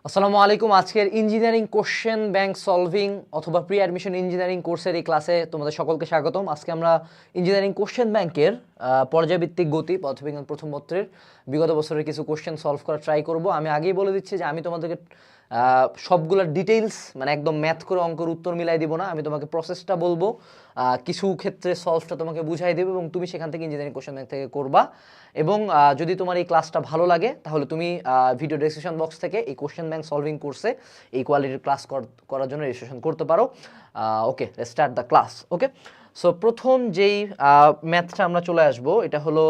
আসসালামু আলাইকুম। আজকের ইঞ্জিনিয়ারিং কোশ্চেন ব্যাংক সলভিং অথবা প্রি অ্যাডমিশন ইঞ্জিনিয়ারিং কোর্সের এই ক্লাসে তোমাদের সকলকে স্বাগতম। আজকে আমরা ইঞ্জিনিয়ারিং কোশ্চেন ব্যাংকের পর্যায়ভিত্তিক গতি পদার্থবিজ্ঞান প্রথম পত্রের বিগত বছরের কিছু কোশ্চেন সলভ করার ট্রাই করব। আমি আগেই বলে দিচ্ছি যে আমি তোমাদেরকে সবগুলোর ডিটেইলস মানে একদম ম্যাথ করে অঙ্কের উত্তর মিলাই দিব না। আমি তোমাকে প্রসেসটা বলবো, কিছু ক্ষেত্রে সলভটা তোমাকে বুঝাই দেবো এবং তুমি সেখান থেকে ইঞ্জিনিয়ারিং কোশ্চেন ব্যাংক থেকে করবা। এবং যদি তোমার এই ক্লাসটা ভালো লাগে তাহলে তুমি ভিডিও ডেসক্রিপশন বক্স থেকে এই কোশ্চেন ব্যাংক সলভিং কোর্সে এই কোয়ালিটির ক্লাস করার জন্য রেজিস্ট্রেশন করতে পারো। Okay, let's start the class. Okay, so প্রথম যেই ম্যাথটা আমরা চলে আসবো এটা হলো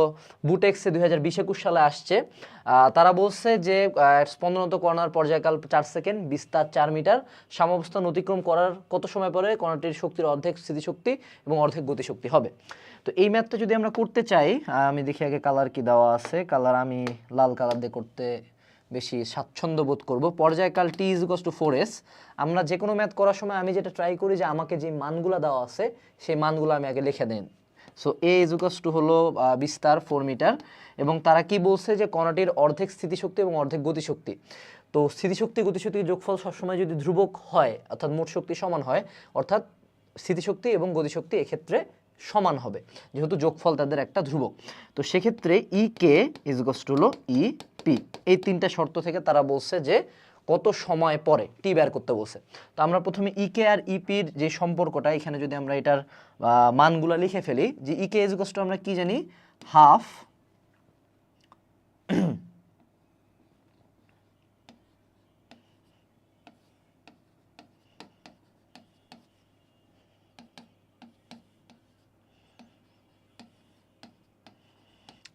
বুটেক্সে 2020-21 সালে আসছে। তারা বলছে যে স্পন্দনত কণার পর্যায়কাল 4 সেকেন্ড, বিস্তার 4 মিটার, সাম্যাবস্থান অতিক্রম করার কত সময় পরে কণাটির শক্তির অর্ধেক স্থিতিশক্তি এবং অর্ধেক গতিশক্তি হবে। তো এই ম্যাথটা যদি আমরা করতে চাই, আমি দেখি আগে কালার কি দেওয়া আছে। কালার আমি লাল কালার দিয়ে করতে বেশি স্বাচ্ছন্দ্য বোধ করবো। পর্যায়কাল t = 4s। আমরা যে কোনো ম্যাথ করার সময় আমি যেটা ট্রাই করি যে আমাকে যে মানগুলো দেওয়া আছে সেই মানগুলো আমি আগে লিখে দিই। সো a = হলো বিস্তার 4 মিটার এবং তারা কি বলছে যে কণাটির অর্ধেক স্থিতিশক্তি এবং অর্ধেক গতিশক্তি। তো স্থিতিশক্তি গতিশক্তির যোগফল সবসময় যদি ধ্রুবক হয় অর্থাৎ মোট শক্তি সমান হয়, অর্থাৎ স্থিতিশক্তি এবং গতিশক্তি এক্ষেত্রে সমান হবে যেহেতু যোগফল তাদের একটা ধ্রুবক। তো সেক্ষেত্রে EK = EP। এই তিনটা শর্ত থেকে তারা বলছে যে কত সময় পরে টি বের করতে বলছে। তো আমরা প্রথমে EK আর EPর যে সম্পর্কটা, এখানে যদি আমরা এটার মানগুলো লিখে ফেলি যে EK = আমরা কি জানি, হাফ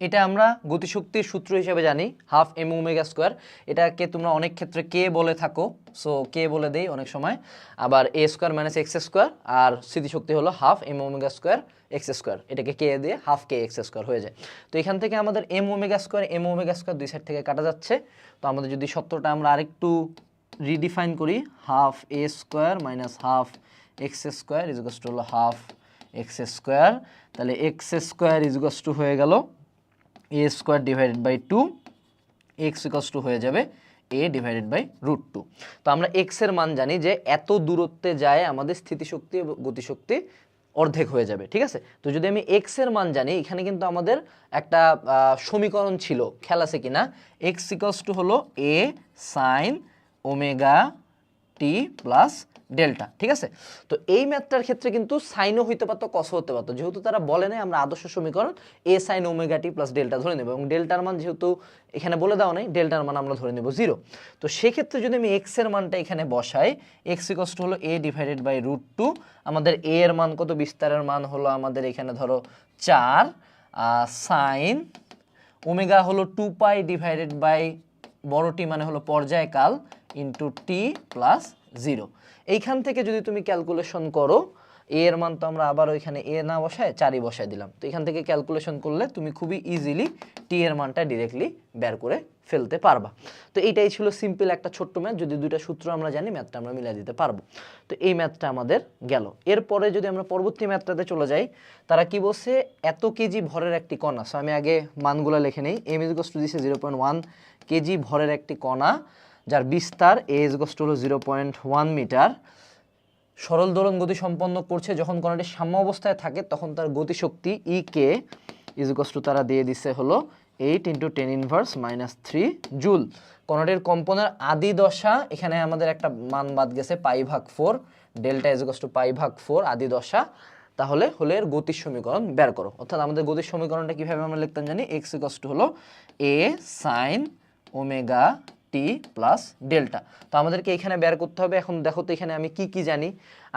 এটা আমরা গতিশক্তির সূত্র হিসেবে জানি হাফ mω²। এটাকে তোমরা অনেক ক্ষেত্রে কে বলে থাকো, সো কে বলে দেই অনেক সময়। আবার a² - x², আর স্থিতিশক্তি হলো হাফ mω² x²। এটাকে কে দিয়ে হাফ k x² হয়ে যায়। তো এখান থেকে আমাদের mω² দুই সাইড থেকে কাটা যাচ্ছে। তো আমাদের যদি সূত্রটা আমরা আরেকটু রিডিফাইন করি, হাফ a² - হাফ x² হলো হাফ x²। তাহলে x² হয়ে গেল a² / 2, x হয়ে যাবে a/√2। তো আমরা x এর মান জানি যে এত দূরত্বে যায় আমাদের স্থিতিশক্তি এবং গতিশক্তি অর্ধেক হয়ে যাবে, ঠিক আছে। তো যদি আমি x এর মান জানি, এখানে কিন্তু আমাদের একটা সমীকরণ ছিল, খেয়াল আছে কিনা, x হলো a sin ωt plus delta, ঠিক আছে। তো এই ম্যাথটার ক্ষেত্রে কিন্তু সাইনও হইতে পারতো, কসও হতে পারতো, যেহেতু তারা বলে নাই আমরা আদর্শ সমীকরণ a sin ωt plus delta ধরে নেব এবং ডেল্টার মান যেহেতু এখানে বলে দেওয়া নাই, ডেল্টার মান আমরা ধরে নেব 0। তো সেক্ষেত্রে যদি আমি x এর মানটা এখানে বসাই, x হলো a/√2। আমাদের a এর মান কত, বিস্তারের মান হলো আমাদের এখানে ধরো 4, সাইন ওমেগা হলো 2π বড় টি মানে হলো পর্যায়কাল ইন্টু টি প্লাস 0। এইখান থেকে যদি তুমি ক্যালকুলেশন করো, এ এর মান তো আমরা আবার ওইখানে এ না বসায় 4ই বসায় দিলাম। তো এখান থেকে ক্যালকুলেশন করলে তুমি খুবই ইজিলি টি এর মানটা ডিরেক্টলি বের করে ফেলতে পারবা। তো এইটাই ছিল সিম্পল একটা ছোট্ট ম্যাথ। যদি দুইটা সূত্র আমরা জানি, ম্যাথটা আমরা মিলাই দিতে পারবো। তো এই ম্যাথটা আমাদের গেল। এরপরে যদি আমরা পরবর্তী ম্যাথটাতে চলে যাই, তারা কি বলছে, এত কেজি ভরের একটি কণা। সো আমি আগে মানগুলো লিখে নেই। m = 0.1 কেজি ভরের একটি কণা যার বিস্তার a হলো 0.1 মিটার, সরল দোলন গতি সম্পন্ন করছে। যখন কণাটি সাম্য অবস্থায় থাকে তখন তার গতিশক্তি EK তারা দিয়ে দিছে হলো 8 × 10⁻³ জুল। কণাটির কম্পনের আদি দশা, এখানে আমাদের একটা মান বাদ গেছে π/4, ডেল্টা π/4 আদি দশা। তাহলে হলে এর গতির সমীকরণ বের করো। অর্থাৎ আমাদের গতির সমীকরণটা কিভাবে আমরা লিখতাম জানি, x হলো a sin ωt plus delta. তো আমাদেরকে এখানে বের করতে হবে। এখন দেখো তো এখানে আমি কি কি জানি।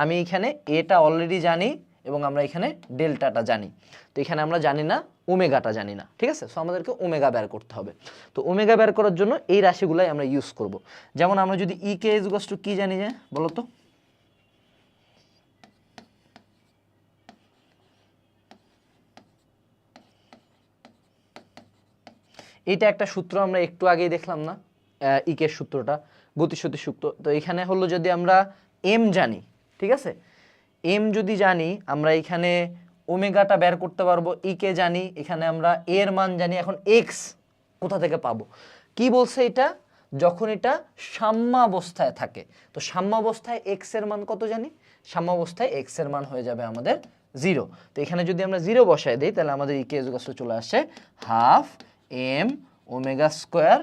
আমি এখানে এটা অলরেডি জানি এবং আমরা এখানে ডেল্টাটা জানি। তো এখানে আমরা জানি না ওমেগাটা জানি না, ঠিক আছে। সো আমাদেরকে ওমেগা বের করতে হবে। তো ওমেগা বের করার জন্য এই রাশিগুলাই আমরা ইউজ করব। যেমন আমরা যদি EK কি জানি, যে বলো তো, এইটা একটা সূত্র আমরা একটু আগেই দেখলাম না, ইকের সূত্রটা, গতিশক্তি সূত্র। তো এখানে হলো যদি আমরা এম জানি, ঠিক আছে, এম যদি জানি আমরা এখানে ওমেগাটা বের করতে পারবো। ইকে জানি, এখানে আমরা এর মান জানি। এখন এক্স কোথা থেকে পাবো, কি বলছে এটা, যখন এটা সাম্যাবস্থায় থাকে। তো সাম্যাবস্থায় এক্স এর মান কত জানি? সাম্যাবস্থায় এক্স এর মান হয়ে যাবে আমাদের 0। তো এখানে যদি আমরা 0 বসায় দিই তাহলে আমাদের ইকে ইকুয়াল টু চলে আসে হাফ এম ওমেগা স্কোয়ার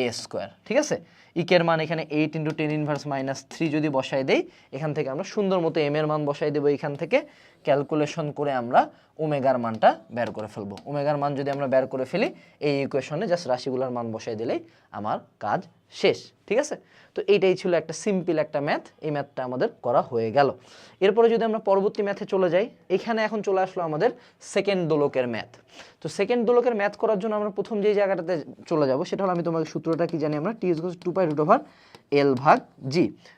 এ স্কোয়ার। ঠিক আছে, ইকের মান এখানে 8 × 10⁻³ যদি বসাই দেই, এখান থেকে আমরা সুন্দর মতো এম এর মান বসাই দেবো। এখান থেকে ক্যালকুলেশন করে আমরা ওমেগার মানটা বের করে ফেলবো। ওমেগার মান যদি আমরা বের করে ফেলি, এই ইকুয়েশনে জাস্ট রাশিগুলোর মান বসাই দিলেই আমার কাজ শেষ। ঠিক আছে, তো এইটাই ছিল একটা সিম্পল একটা ম্যাথ। এই ম্যাথটা আমাদের করা হয়ে গেল। এরপরে যদি আমরা পরবর্তী ম্যাথে চলে যাই, এখানে এখন চলে আসলো আমাদের সেকেন্ড দোলকের ম্যাথ। তো সেকেন্ড দোলকের ম্যাথ করার জন্য আমরা প্রথম যেই জায়গাটাতে চলে যাব সেটা হলো, আমি তোমাকে সূত্রটা কি জানি আমরা, টি = 2π√L/g।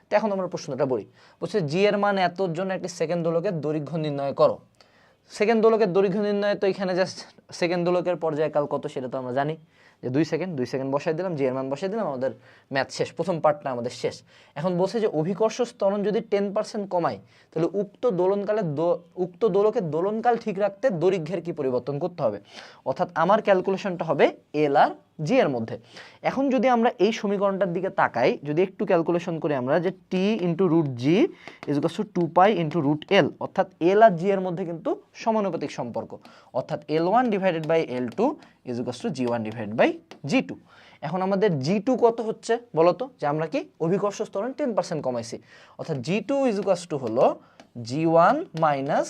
তো এখন আমরা প্রশ্নটা বলি, বলছে জি এর মান এতর জন্য একটি সেকেন্ড দোলকের দৈর্ঘ্য নির্ণয় করো। সেকেন্ড দোলকের দৈর্ঘ্য নির্ণয়, তো এখানে জাস্ট সেকেন্ড দোলকের পর্যায়কাল কত সেটা তো আমরা জানি যে 2 সেকেন্ড। 2 সেকেন্ড বসাই দিলাম, জি এর মান বসাই দিলাম, আমাদের ম্যাথ শেষ, প্রথম পার্টটা আমাদের শেষ। এখন বলছে যে অভিকর্ষ ত্বরণ যদি 10% কমায় তাহলে উক্ত দোলকের দোলনকাল ঠিক রাখতে দৈর্ঘ্যের কি পরিবর্তন করতে হবে। অর্থাৎ আমার ক্যালকুলেশনটা হবে এল আর জি এর মধ্যে। এখন যদি আমরা এই সমীকরণটার দিকে তাকাই, যদি একটু ক্যালকুলেশন করি আমরা, যে টি × √g = 2π × √L, অর্থাৎ এল আর জি এর মধ্যে কিন্তু সমানুপাতিক সম্পর্ক, অর্থাৎ L1 / L2 = G1/G2। এখন আমাদের G2 কত হচ্ছে বলতো, যে আমরা কি অভিকর্ষ ত্বরণ 10% কমাইছি, অর্থাৎ G2 = হলো G1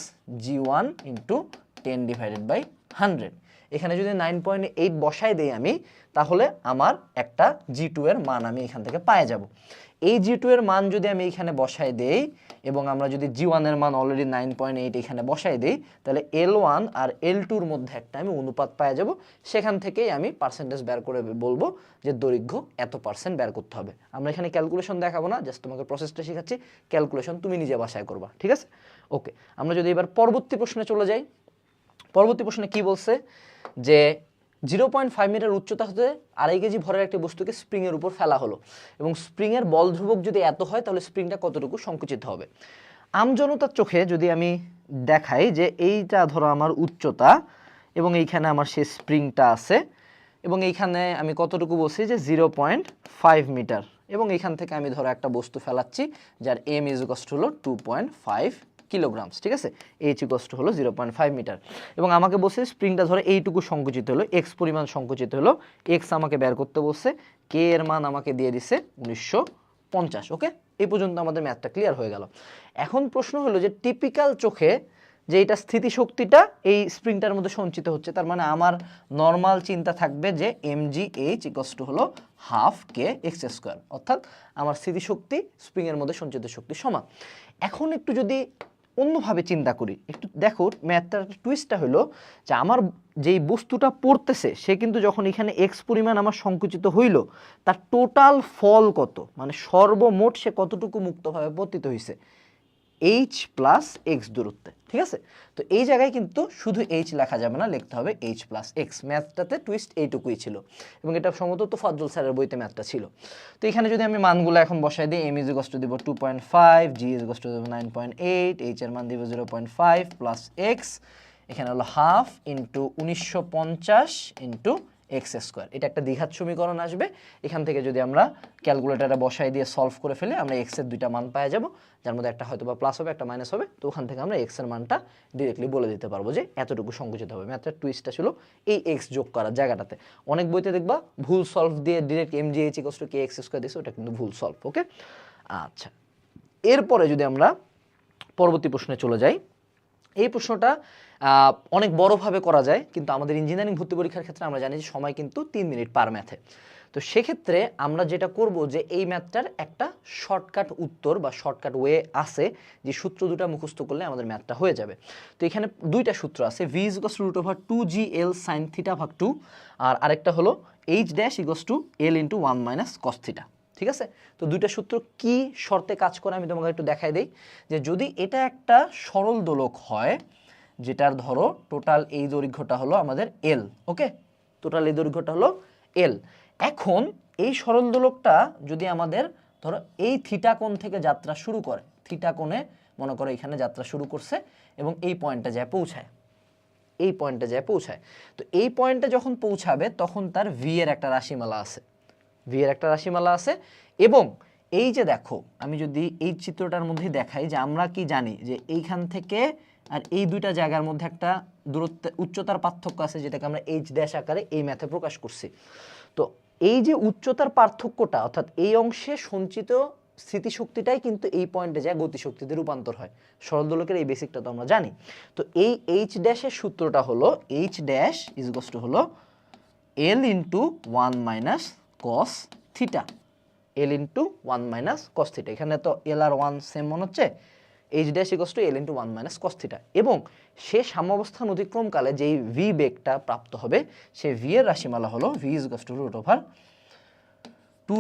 - G1 × 10/100। এখানে যদি 9.8 বসাই দেই আমি, তাহলে আমার একটা G2 এর মান আমি এখান থেকে পেয়ে যাব। এই G2 এর মান যদি আমি এখানে বসাই দেই এবং আমরা যদি G1 এর মান অলরেডি 9.8 এখানে বসাই দেই, তাহলে L1 আর L2 এর মধ্যে একটা আমি অনুপাত পেয়ে যাব। সেখান থেকেই আমি পার্সেন্টেজ বের করে বলবো যে দৈর্ঘ্য এত % বের করতে হবে। আমরা এখানে ক্যালকুলেশন দেখাবো না, জাস্ট তোমাকে প্রসেসটা শেখাচ্ছি, ক্যালকুলেশন তুমি নিজে বাসায় করবা। ঠিক আছে, ওকে। আমরা যদি এবার পরবর্তী প্রশ্নে চলে যাই, পরবর্তী প্রশ্নে কি বলছে, যে 0.5 মিটার উচ্চতা হতে 2.5 কেজি ভরের একটি বস্তুকে স্প্রিংয়ের উপর ফেলা হলো এবং স্প্রিংয়ের বল ধ্রুবক যদি এত হয় তাহলে স্প্রিংটা কতটুকু সংকুচিত হবে। আমজনতার চোখে যদি আমি দেখাই যে এইটা ধরো আমার উচ্চতা এবং এইখানে আমার সেই স্প্রিংটা আছে এবং এইখানে আমি কতটুকু বলছি যে 0.5 মিটার, এবং এইখান থেকে আমি ধরো একটা বস্তু ফেলাচ্ছি যার m = হলো 2.5 কিলোগ্রামস। ঠিক আছে, h = হলো 0.5 মিটার, এবং আমাকে বলছে স্প্রিংটা ধরে এইটুকু সংকুচিত হলো, x পরিমাণ সংকুচিত হলো, x আমাকে বের করতে বলছে, k এর মান আমাকে দিয়ে দিছে 1950। ওকে, এই পর্যন্ত আমাদের ম্যাথটা ক্লিয়ার হয়ে গেল। এখন প্রশ্ন হলো যে টিপিক্যাল চোখে যে এটা স্থিতিশক্তিটা এই স্প্রিংটার মধ্যে সঞ্চিত হচ্ছে, তার মানে আমার নর্মাল চিন্তা থাকবে যে mgh = হলো ½ kx², অর্থাৎ আমার স্থিতিশক্তি স্প্রিংয়ের মধ্যে সঞ্চিত শক্তি সমান। এখন একটু যদি অন্যভাবে চিন্তা করি, একটু দেখো ম্যাথটার টুইস্টটা হলো যে আমার যেই বস্তুটা পড়তেছে সে কিন্তু যখন এখানে x পরিমাণ আমার সংকুচিত হইল, তার টোটাল ফল কত, মানে সর্বমোট সে কতটুকু মুক্তভাবে পতিত হয়েছে, h + x দূরত্বে। ঠিক আছে, তো এই জায়গায় কিন্তু শুধু h লেখা যাবে না, লিখতে হবে h + x। ম্যাথটাতে টুইস্ট এইটুকুই ছিল, এবং এটা সম্ভবত তোফাজ্জল স্যারের বইতে ম্যাথটা ছিল। তো এখানে যদি আমি মানগুলো এখন বসাই দিই, m = দিব 2.5, g = 9.8, h এর মান দিব 0.5 + x, এখানে হলো ½ × 1950 × x²। এটা একটা দ্বিঘাত সমীকরণ আসবে। এখান থেকে যদি আমরা ক্যালকুলেটরে বসাই দিয়ে সলভ করে ফেলে আমরা x এর দুইটা মান পেয়ে যাব, যার মধ্যে একটা হয়তো বা প্লাস হবে, একটা মাইনাস হবে। তো ওখান থেকে আমরা x এর মানটা ডিরেক্টলি বলে দিতে পারবো যে এতটুকু সংকুচিত হবে। ম্যাথটার টুইস্টটা ছিল এই x যোগ করার জায়গাটাতে। অনেক বইতে দেখবা ভুল সলভ দিয়ে ডিরেক্ট mgh = kx² দিয়েছে, ওটা কিন্তু ভুল সলভ। ওকে, আচ্ছা। এরপরে যদি আমরা পরবর্তী প্রশ্নে চলে যাই, এই প্রশ্নটা অনেক বড়ভাবে করা যায়, কিন্তু আমাদের ইঞ্জিনিয়ারিং ভর্তি পরীক্ষার ক্ষেত্রে আমরা জানি যে সময় কিন্তু 3 মিনিট পার ম্যাথে। তো সেক্ষেত্রে আমরা যেটা করব যে এই ম্যাথটার একটা শর্টকাট উত্তর বা শর্টকাট ওয়ে আছে, যে সূত্র দুটো মুখস্থ করলে আমাদের ম্যাথটা হয়ে যাবে। তো এখানে দুইটা সূত্র আছে, v = √2gl sin θ/2, আর আরেকটা হলো h' = l × 1 - cos θ। ঠিক আছে, তো দুইটা সূত্র কি শর্তে কাজ করে আমি তোমাকে একটু দেখাই দেই। যে যদি এটা একটা সরল দোলক হয়, যেটার ধরো টোটাল এই দৈর্ঘ্যটা হলো আমাদের l, ওকে, টোটাল এই দৈর্ঘ্যটা হলো l। এখন এই সরল দোলকটা যদি আমাদের ধরো এই থিটা কোণ থেকে যাত্রা শুরু করে, থিটা কোণে মনে করো এখানে যাত্রা শুরু করছে এবং এই পয়েন্টে যায় পৌঁছায়, এই পয়েন্টে যায় পৌঁছায়। তো এই পয়েন্টে যখন পৌঁছাবে তখন তার v এর একটা রাশিমালা আছে, ভি এর একটা রাশিমালা আছে। এবং এই যে দেখো, আমি যদি এই চিত্রটার মধ্যে দেখাই যে আমরা কি জানি যে এইখান থেকে আর এই দুইটা জায়গার মধ্যে একটা দূরত্ব উচ্চতার পার্থক্য আছে, যেটাকে আমরা এইচ ড্যাশ আকারে এই ম্যাথে প্রকাশ করছি। তো এই যে উচ্চতার পার্থক্যটা, অর্থাৎ এই অংশে সঞ্চিত স্থিতিশক্তিটাই কিন্তু এই পয়েন্টে যায় গতিশক্তিতে রূপান্তর হয়। সরল দোলকের এই বেসিকটা তো আমরা জানি। তো এই এইচ ড্যাশের সূত্রটা হলো H dash is equals to হলো L into 1 minus cos theta, L into 1 minus cos theta. এখানে তো এল আর 1 সেম মনে হচ্ছে। H dash equals two L into 1 minus cos theta. এবং সে সাম্যাবস্থান অতিক্রমকালে যেই ভি বেগটা প্রাপ্ত হবে, সেই ভি এর রাশিমালা হলো V is equals to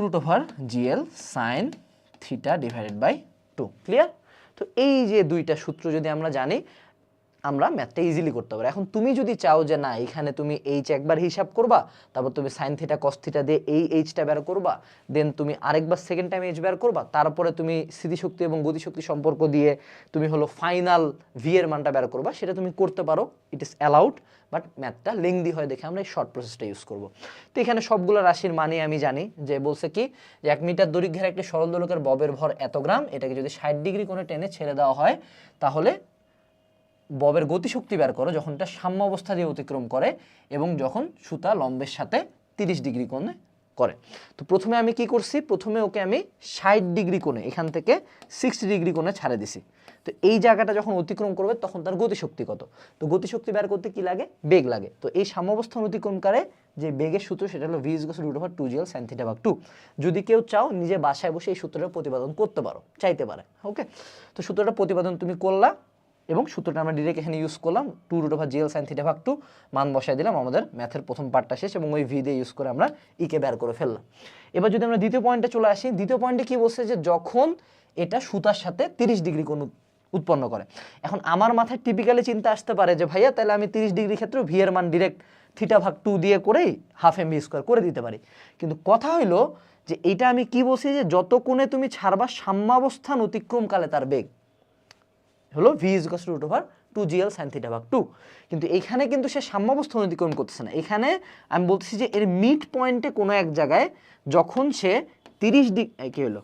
root over GL sine theta divided by 2। Clear? তো এই যে দুইটা সূত্র যদি আমরা জানি, আমরা ম্যাথটা ইজিলি করতে পারি। এখন তুমি যদি চাও যে না, এখানে তুমি এইচ একবার হিসাব করবা, তারপর তুমি সাইন থিটা কস থিটা দিয়ে এই এইচটা বের করবা, দেন তুমি আরেকবার সেকেন্ড টাইম এইচ বের করবা, তারপরে তুমি স্থিতিশক্তি এবং গতিশক্তি সম্পর্ক দিয়ে তুমি হলো ফাইনাল ভি এর মানটা বের করবা, সেটা তুমি করতে পারো, ইট ইজ অ্যালাউড। বাট ম্যাথটা লেংদি হয় দেখে আমরা এই শর্ট প্রসেসটা ইউজ করব। তো এখানে সবগুলো রাশির মানে আমি জানি, যে বলছে কি যে 1 মিটার দৈর্ঘ্যের একটি সরল দোলকের ববের ভর এত গ্রাম, এটাকে যদি 60 ডিগ্রি কোণে টেনে ছেড়ে দেওয়া হয়, তাহলে ববের গতিশক্তি বের করো যখন এটা সাম্য অবস্থা দিয়ে অতিক্রম করে এবং যখন সুতা লম্বের সাথে 30 ডিগ্রি কোণে করে। তো প্রথমে আমি কি করছি, প্রথমে ওকে আমি 60 ডিগ্রি কোণে এখান থেকে 60 ডিগ্রি কোণে ছাড়ে দিছি। তো এই জায়গাটা যখন অতিক্রম করবে তখন তার গতিশক্তি কত, তো গতিশক্তি বের করতে কি লাগে, বেগ লাগে। তো এই সাম্যাবস্থান অতিক্রমকারে যে বেগের সূত্র সেটা হলো V is equal to root over 2gl sin theta ভাগ 2। যদি কেউ চাও নিজে বাসায় বসে এই সূত্রটা প্রতিপাদন করতে পারো, চাইতে পারে। ওকে, তো সূত্রটা প্রতিপাদন তুমি করলা এবং সূত্রটা আমরা ডিরেক্ট এখানে ইউজ করলাম, 2 root over GL sine theta ভাগ 2 মান বসায় দিলাম, আমাদের ম্যাথের প্রথম পার্টটা শেষ এবং ওই ভি দিয়ে ইউজ করে আমরা ইকে বের করে ফেললাম। এবার যদি আমরা দ্বিতীয় পয়েন্টে চলে আসি, দ্বিতীয় পয়েন্টে কি বলছে যে যখন এটা সুতার সাথে 30 ডিগ্রি কোণ উৎপন্ন করে। এখন আমার মাথায় টিপিক্যালি চিন্তা আসতে পারে যে ভাইয়া তাহলে আমি 30 ডিগ্রি ক্ষেত্রে ভি এর মান ডিরেক্ট থিটা ভাগ 2 দিয়ে করেই হাফ এম ভি স্কোয়ার করে দিতে পারি। কিন্তু কথা হইলো যে এইটা আমি কি বলছি, যে যত কোণে তুমি ছাড়বা সাম্যাবস্থান অতিক্রমকালে তার বেগ হলো V is equal to root over 2gl sin theta ভাগ 2। কিন্তু এখানে কিন্তু সে সাম্যাবস্থান অতিক্রম করতেছে না, এখানে আমি বলতেছি যে এর মিড পয়েন্টে কোনো এক জায়গায় যখন সে 30 ডিগ্রি কি হলো,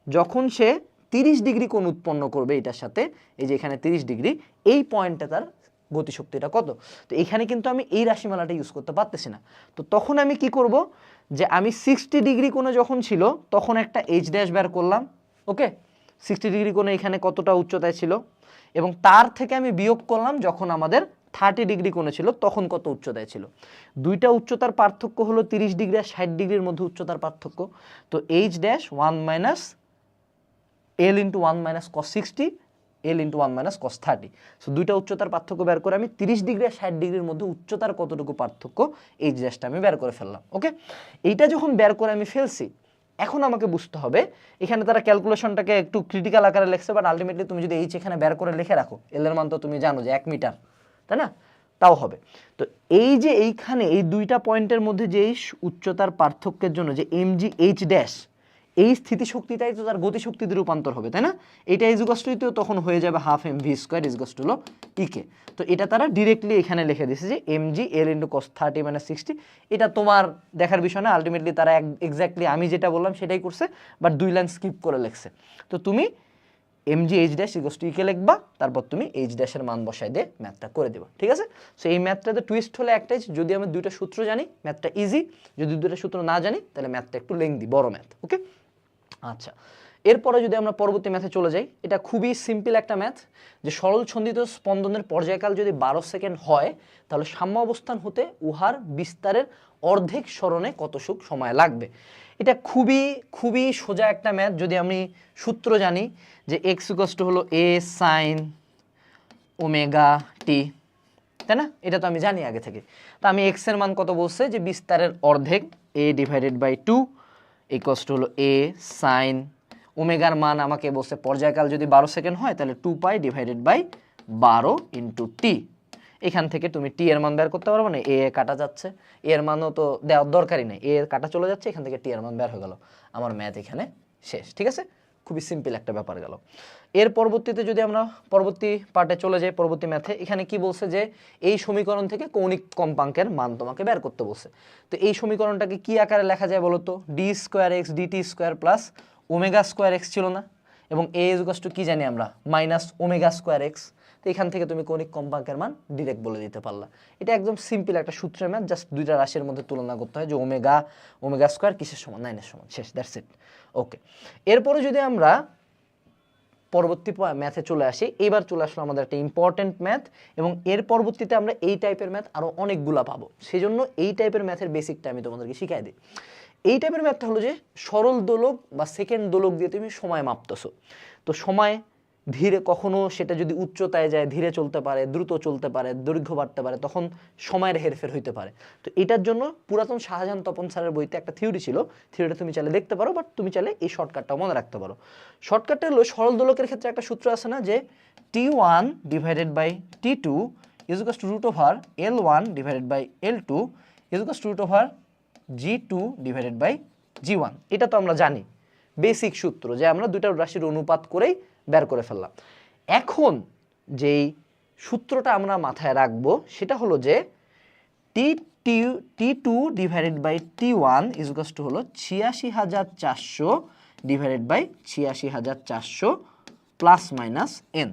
যখন সে 30 ডিগ্রি কোণ উৎপন্ন করবে এটার সাথে, এই যে এখানে 30 ডিগ্রি, এই পয়েন্টে তার গতিশক্তিটা কত। তো এখানে কিন্তু আমি এই রাশিমালাটা ইউজ করতে পারতেছি না। তো তখন আমি কি করব, যে আমি 60 ডিগ্রি কোণে যখন ছিল তখন একটা এইচ ড্যাশ বের করলাম। ওকে, 60 ডিগ্রি কোণে এখানে কতটা উচ্চতায় ছিল, এবং তার থেকে আমি বিয়োগ করলাম যখন আমাদের 30 ডিগ্রি কোণে ছিল তখন কত উচ্চতায় ছিল। দুইটা উচ্চতার পার্থক্য হলো 30 ডিগ্রি আর 60 ডিগ্রির মধ্যে উচ্চতার পার্থক্য। তো H dash 1 minus L into 1 minus cos 60 L into 1 minus cos 30। So দুইটা উচ্চতার পার্থক্য বের করে আমি 30 ডিগ্রি আর 60 ডিগ্রির মধ্যে উচ্চতার কতটুকু পার্থক্য, এইচ ড্যাশটা আমি বের করে ফেললাম। ওকে, এইটা যখন বের করে আমি ফেলছি, এখন আমাকে বুঝতে হবে, এখানে তারা ক্যালকুলেশনটাকে একটু ক্রিটিক্যাল আকারে লিখছে, বাট আলটিমেটলি তুমি যদি এইচ এখানে বের করে লিখে রাখো, এল এর মান তো তুমি জানো যে 1 মিটার, তাই না, তাও হবে। তো এই যে এইখানে এই দুইটা পয়েন্টের মধ্যে যে এই উচ্চতার পার্থক্যের জন্য যে এমজি এইচ ড্যাশ, এই স্থিতিশক্তিটাই তো তার গতিশক্তিতে রূপান্তর হবে, তাই না। এটা ইজ ইকুয়ালস টু তখন হয়ে যাবে half M V square is equals to হলো ইকে। তো এটা তারা ডিরেক্টলি এখানে লিখে দিয়েছে যে MG L into cos 30 minus 60। এটা তোমার দেখার বিষয় না, আলটিমেটলি তারা এক্স্যাক্টলি আমি যেটা বললাম সেটাই করছে, বাট 2 লাইন স্কিপ করে লিখছে। তো তুমি m g h dash equals to E k লিখবা, তারপর তুমি এইচ ড্যাশের মান বসাই দিয়ে ম্যাথটা করে দেবা, ঠিক আছে। সো এই ম্যাথটাতে টুইস্ট হলে একটাই, যদি আমি দুইটা সূত্র জানি ম্যাথটা ইজি, যদি দুইটা সূত্র না জানি তাহলে ম্যাথটা একটু লেংদি, বড় ম্যাথ। ওকে, আচ্ছা, এরপরে যদি আমরা পরবর্তী ম্যাথে চলে যাই, এটা খুবই সিম্পল একটা ম্যাথ, যে সরল ছন্দিত স্পন্দনের পর্যায়কাল যদি 12 সেকেন্ড হয়, তাহলে সাম্য অবস্থান হতে উহার বিস্তারের অর্ধেক সরণে কত সময় লাগবে। এটা খুবই খুবই সোজা একটা ম্যাথ, যদি আমি সূত্র জানি যে এক্স ইকুয়ালস টু হলো এ সাইন ওমেগা টি, তাই না, এটা তো আমি জানি আগে থেকে। তা আমি এক্স এর মান কত বলছে, যে বিস্তারের অর্ধেক এ ডিভাইডেড বাই 2 ইকুয়ালস টু হলো এ সাইন ওমেগার মান আমাকে বলছে পর্যায়কাল যদি 12 সেকেন্ড হয় তাহলে 2 পাই ডিভাইডেড বাই 12 ইন্টু টি। এখান থেকে তুমি টি এর মান বের করতে পারবে না, এ কাটা যাচ্ছে, এর মানও তো দেওয়ার দরকারই নেই, এ কাটা চলে যাচ্ছে, এখান থেকে টি এর মান বের হয়ে গেল, আমার ম্যাথ এখানে শেষ। ঠিক আছে, খুব খুবই সিম্পল একটা ব্যাপার গেল। এর পরবর্তীতে যদি আমরা পরবর্তী পার্টে চলে যাই, পরবর্তী ম্যাথে, এখানে কি বলছে যে এই সমীকরণ থেকে কৌণিক কম্পাঙ্কের মান তোমাকে বের করতে বলছে। তো এই সমীকরণটাকে কি আকারে লেখা যায় বলো তো? D square X DT square plus omega square X ছিল না, এবং এ ইকুয়ালস টু কি জানি আমরা মাইনাস ওমেগা স্কোয়ার এক্স। তো এখান থেকে তুমি কৌণিক কম্পাঙ্কের মান ডিরেক্ট বলে দিতে পারলা। এটা একদম সিম্পল একটা সূত্রের ম্যাথ, জাস্ট দুইটা রাশির মধ্যে তুলনা করতে হয় যে ওমেগা স্কোয়ার কিসের সমান, 9 এর সমান, শেষ, দ্যাটস ইট। ওকে, এরপরে যদি আমরা পরবর্তী ম্যাথে চলে আসি, এবার চলে আসলো আমাদের একটা ইম্পর্টেন্ট ম্যাথ, এবং এর পরবর্তীতে আমরা এই টাইপের ম্যাথ আরও অনেকগুলা পাবো। সেই জন্য এই টাইপের ম্যাথের বেসিকটা আমি তোমাদেরকে শিখাই দিই। এই টাইপের ম্যাথটা হলো যে সরল দোলক বা সেকেন্ড দোলক দিয়ে তুমি সময় মাপতেছো। তো সময় ধীরে, কখনো সেটা যদি উচ্চতায় যায় ধীরে চলতে পারে, দ্রুত চলতে পারে, দৈর্ঘ্য বাড়তে পারে, তখন সময়ের হেরফের হইতে পারে। তো এটার জন্য পুরাতন শাহজাহান তপন স্যারের বইতে একটা থিওরি ছিল, থিওরিটা তুমি চাইলে দেখতে পারো, বাট তুমি চাইলে এই শর্টকাটটাও মনে রাখতে পারো। শর্টকাটটা হলো সরল দোলকের ক্ষেত্রে একটা সূত্র আছে না, যে T1 divided by T2 is equals to root over L1 divided by L2 is equals to root over G2 divided by G1। এটা তো আমরা জানি বেসিক সূত্র, যে আমরা দুইটা রাশির অনুপাত করেই বের করে ফেললাম। এখন যেই সূত্রটা আমরা মাথায় রাখবো সেটা হলো যে T2 divided by T1 is equals to হলো ৮৬,৪০০ ডিভাইডেড বাই ৮৬,৪০০ প্লাস মাইনাস n।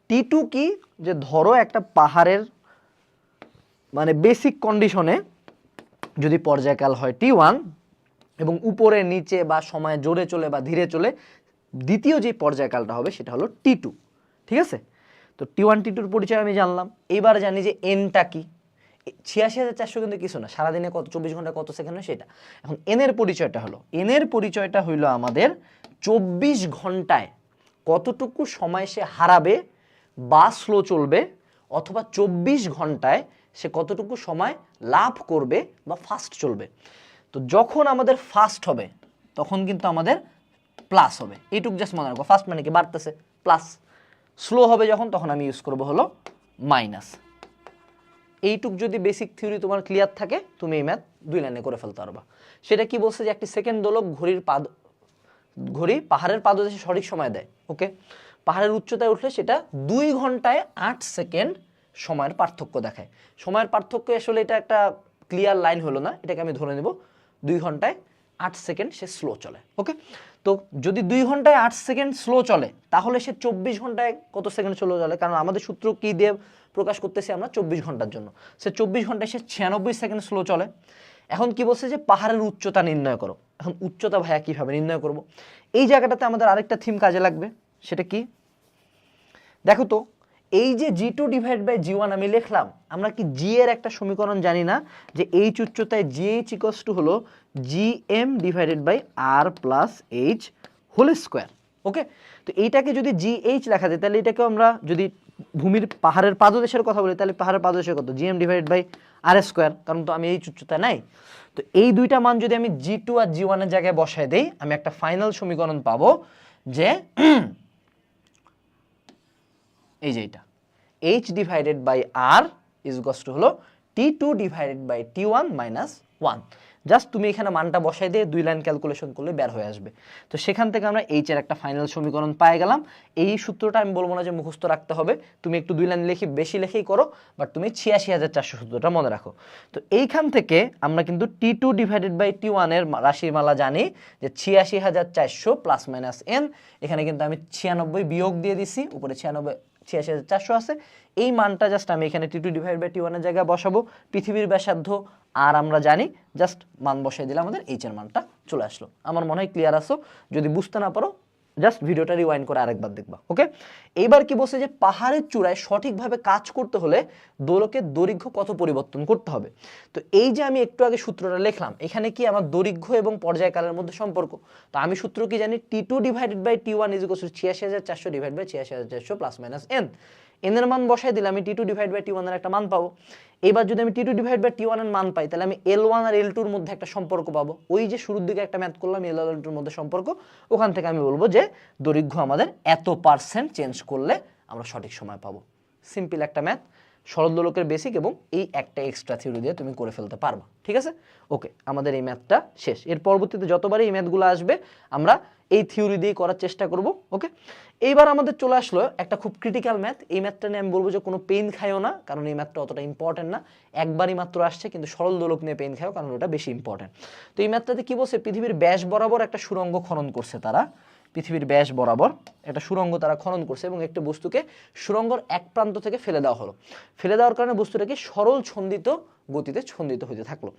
T2 কি, যে ধরো একটা পাহাড়ের মানে বেসিক কন্ডিশনে যদি পর্যায়কাল হয় T1, এবং উপরে নিচে বা সময় জোরে চলে বা ধীরে চলে দ্বিতীয় যে পর্যায়কালটা হবে সেটা হলো T2, ঠিক আছে? তো T1 T2 এর পরিচয় আমি জানলাম। এবার জানি যে এনটা কি, ৮৬,৪০০ কিন্তু কিছু না, সারাদিনে কত ২৪ ঘন্টা কত সেকেন্ড হয় সেটা। এখন এনের পরিচয়টা হলো, এনের পরিচয়টা হইলো আমাদের ২৪ ঘন্টায় কতটুকু সময় সে হারাবে বা স্লো চলবে, অথবা ২৪ ঘন্টায় সে কতটুকু সময় লাভ করবে বা ফাস্ট চলবে। তো যখন আমাদের ফাস্ট হবে তখন কিন্তু আমাদের প্লাস হবে, এইটুকু জাস্ট মনে রাখবো। ফাস্ট মানে কি, বাড়তেছে, প্লাস। স্লো হবে যখন, তখন আমি ইউজ করবো হলো মাইনাস। এইটুক যদি বেসিক থিওরি তোমার ক্লিয়ার থাকে, তুমি এই ম্যাথ 2 লাইনে করে ফেলতে পারবা। সেটা কি বলছে, যে একটি সেকেন্ড দোলক ঘড়ি পাহাড়ের পাদদেশে সঠিক সময় দেয়। ওকে, পাহাড়ের উচ্চতায় উঠলে সেটা 2 ঘন্টায় 8 সেকেন্ড সময়ের পার্থক্য দেখায়। সময়ের পার্থক্য আসলে এটা একটা ক্লিয়ার লাইন হলো না, এটাকে আমি ধরে নেব 2 ঘন্টায় 8 সেকেন্ড সে স্লো চলে। ওকে, তো যদি 2 ঘন্টায় 8 সেকেন্ড স্লো চলে, তাহলে সে 24 ঘন্টায় কত সেকেন্ড স্লো চলে? কারণ আমাদের সূত্র কি দিয়ে প্রকাশ করতেছি আমরা, 24 ঘন্টার জন্য। সে 24 ঘন্টায় সে 96 সেকেন্ড স্লো চলে। এখন কি বলছে, যে পাহাড়ের উচ্চতা নির্ণয় করো। এখন উচ্চতা ভাইয়া কিভাবে নির্ণয় করব? এই জায়গাটাতে আমাদের আরেকটা থিম কাজে লাগবে, সেটা কি দেখো তো। এই যে G2 ডিভাইড বাই G1 আমি লিখলাম, আমরা কি G এর একটা সমীকরণ জানি না, যে H উচ্চতায় GH ইকুয়ালস টু হলো GM divided by R plus H whole square. Okay, তো এইটাকে যদি GH লেখা যায়, তাহলে এটাকে আমরা যদি ভূমির পাহাড়ের পাদদেশের কথা বলি, তাহলে পাহাড়ের পাদদেশের কত, GM divided by R square, কারণ তো আমি H উচ্চতায় নাই। তো এই দুইটা মান যদি আমি G2 আর G1 এর জায়গায় বসায় দেই, আমি একটা ফাইনাল সমীকরণ পাবো, যে এই যে এটা H divided by R is equals to হলো T2 divided by T1 minus 1। Just তুমি এখানে মানটা বসাই দিয়ে 2 লাইন ক্যালকুলেশন করলে বের হয়ে আসবে। তো সেখান থেকে আমরা H এর একটা ফাইনাল সমীকরণ পেয়ে গেলাম। এই সূত্রটা আমি বলবো না যে মুখস্থ রাখতে হবে, তুমি একটু 2 লাইন বেশি লেখেই করো, বাট তুমি ৮৬,৪০০ সূত্রটা মনে রাখো। তো এইখান থেকে আমরা কিন্তু T2 ডিভাইডেড বাই T1 এর রাশিমালা জানি, যে ৮৬,৪০০ প্লাস মাইনাস n। এখানে কিন্তু আমি 96 বিয়োগ দিয়ে দিছি, উপরে ৮৬,৪০০ আছে। এই মানটা জাস্ট আমি এখানে T2 ডিভাইড বাই T1 এর জায়গায় বসাবো। পৃথিবীর ব্যাসার্ধ আর আমরা জানি, জাস্ট মান বসাই দিলে আমাদের H এর মানটা চলে আসলো। আমার মনে হয় ক্লিয়ার আসো। যদি বুঝতে না পারো, জাস্ট ভিডিওটা রিওয়াইন্ড করে আরেকবার দেখবা। ওকে, এইবার কি বলছে, যে পাহাড়ের চূড়ায় সঠিকভাবে কাজ করতে হলে দোলকের দৈর্ঘ্য কত পরিবর্তন করতে হবে। তো এই যে আমি একটু আগে সূত্রটা লিখলাম, এখানে কি আমার দৈর্ঘ্য এবং পর্যায়কালের মধ্যে সম্পর্ক। তো আমি সূত্র কি জানি, T2 divided by T1 is equals to ৮৬,৪০০ ডিভাইড বাই ৮৬,৪০০ প্লাস মাইনাস n। এর মান বসাই দিলে আমি T2 ডিভাইড বাই T1 এর একটা মান পাবো। এবার যদি আমি T2 ডিভাইড বাই T1 এর মান পাই, তাহলে আমি L1 আর L2 এর মধ্যে একটা সম্পর্ক পাবো। ওই যে শুরুর দিকে একটা ম্যাথ করলাম L1 আর L2 এর মধ্যে সম্পর্ক, ওখান থেকে আমি বলবো যে দৈর্ঘ্য আমাদের এত % চেঞ্জ করলে আমরা সঠিক সময় পাবো। সিম্পল একটা ম্যাথ, সরল দোলকের বেসিক এবং এই একটা এক্সট্রা থিওরি দিয়ে তুমি করে ফেলতে পারবা। ঠিক আছে, ওকে, আমাদের এই ম্যাথটা শেষ। এর পরবর্তীতে যতবারই এই ম্যাথগুলো আসবে আমরা এই থিওরি দিয়ে করার চেষ্টা করব। ওকে, এইবার আমাদের চলে আসলো একটা খুব ক্রিটিক্যাল ম্যাথ। এই ম্যাথটা নিয়ে আমি বলবো যে কোনো পেইন খাইও না, কারণ এই ম্যাথটা অতটা ইম্পর্টেন্ট না, একবারই মাত্র আসছে, কিন্তু সরল দোলক নিয়ে পেইন খাও, কারণ ওটা বেশি ইম্পর্টেন্ট। তো এই ম্যাথটাতে কি বলছে, পৃথিবীর ব্যাস বরাবর একটা সুড়ঙ্গ খনন করছে তারা, পৃথিবীর ব্যাস বরাবর একটা সুড়ঙ্গ তারা খনন করছে এবং একটা বস্তুকে সুড়ঙ্গর এক প্রান্ত থেকে ফেলে দেওয়া হলো। ফেলে দেওয়ার কারণে বস্তুটাকে সরল ছন্দিত গতিতে ছন্দিত হতে থাকলো।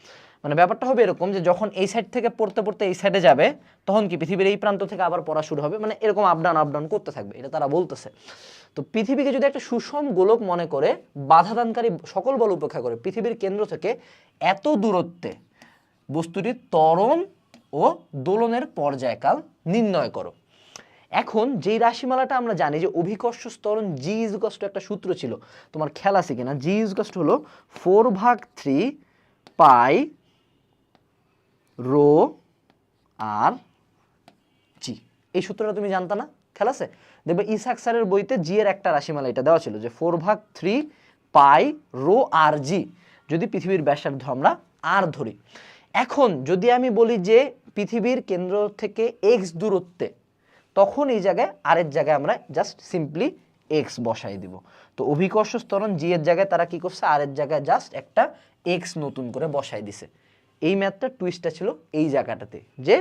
মানে ব্যাপারটা হবে এরকম যে যখন এই সাইড থেকে পড়তে পড়তে এই সাইডে যাবে, তখন কি পৃথিবীর এই প্রান্ত থেকে আবার পড়া শুরু হবে, মানে এরকম আপ ডাউন করতে থাকবে, এটা তারা বলতেছে। তো পৃথিবীকে যদি একটা সুষম গোলক মনে করে, বাধাদানকারী সকল বল উপেক্ষা করে পৃথিবীর কেন্দ্র থেকে এত দূরত্বে বস্তুটির ত্বরণ ও দোলনের পর্যায়কাল নির্ণয় করো। এখন যেই রাশিমালাটা আমরা জানি যে অভিকর্ষ ত্বরণ জি ইজ ইকুয়াল টু একটা সূত্র ছিল, তোমার খেয়াল আছে কিনা, জি ইজ ইকুয়াল টু হলো 4/3 পাই রো আর জি। এই সূত্রটা তুমি জানতা না? খেয়াল আছে? দেখবে ইসাক স্যারের বইতে জি এর একটা রাশিমালা এটা দেওয়া ছিল যে 4/3 পাই রো আর জি, যদি পৃথিবীর ব্যাসার্ধ আমরা আর ধরি। এখন যদি আমি বলি যে পৃথিবীর কেন্দ্র থেকে এক্স দূরত্বে, তখন এই জায়গায় আর এর জায়গায় আমরা জাস্ট সিম্পলি এক্স বসাই দিব। তো অভিকর্ষ ত্বরণ জি এর জায়গায় তারা কি করছে, আর এর জায়গায় জাস্ট একটা এক্স নতুন করে বসাই দিছে। এই ম্যাথটার টুইস্টটা ছিল এই জায়গাটাতে, যে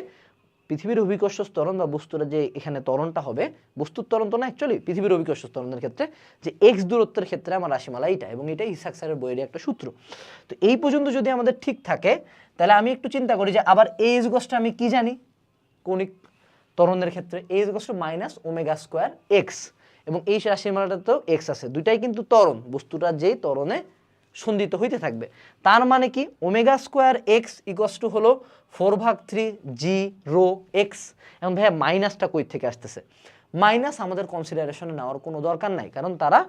পৃথিবীর অভিকর্ষ ত্বরণ বা বস্তুটা যে এখানে ত্বরণটা হবে, বস্তুর ত্বরণ তো না অ্যাকচুয়ালি, পৃথিবীর অভিকর্ষ ত্বরণের ক্ষেত্রে যে এক্স দূরত্বের ক্ষেত্রে আমার রাশিমালা এইটা, এবং এটাই ইসাক স্যারের বইয়ের একটা সূত্র। তো এই পর্যন্ত যদি আমাদের ঠিক থাকে, তাহলে আমি একটু চিন্তা করি যে আবার এই ইজগসটা আমি কি জানি কৌণিক ত্বরণের ক্ষেত্রে, এই ইজগস to minus omega square x, এবং এই রাশিমালাটাতেও এক্স আছে, দুইটাই কিন্তু ত্বরণ, বস্তুটা যেই ত্বরণে সন্ধিত হইতে থাকবে। তার মানে কি omega square x equals to হলো 4/3 জি রো এক্স। এবং ভাইয়া মাইনাসটা কই থেকে আসতেছে? মাইনাস আমাদের কনসিডারেশনে নেওয়ার কোনো দরকার নাই, কারণ তারা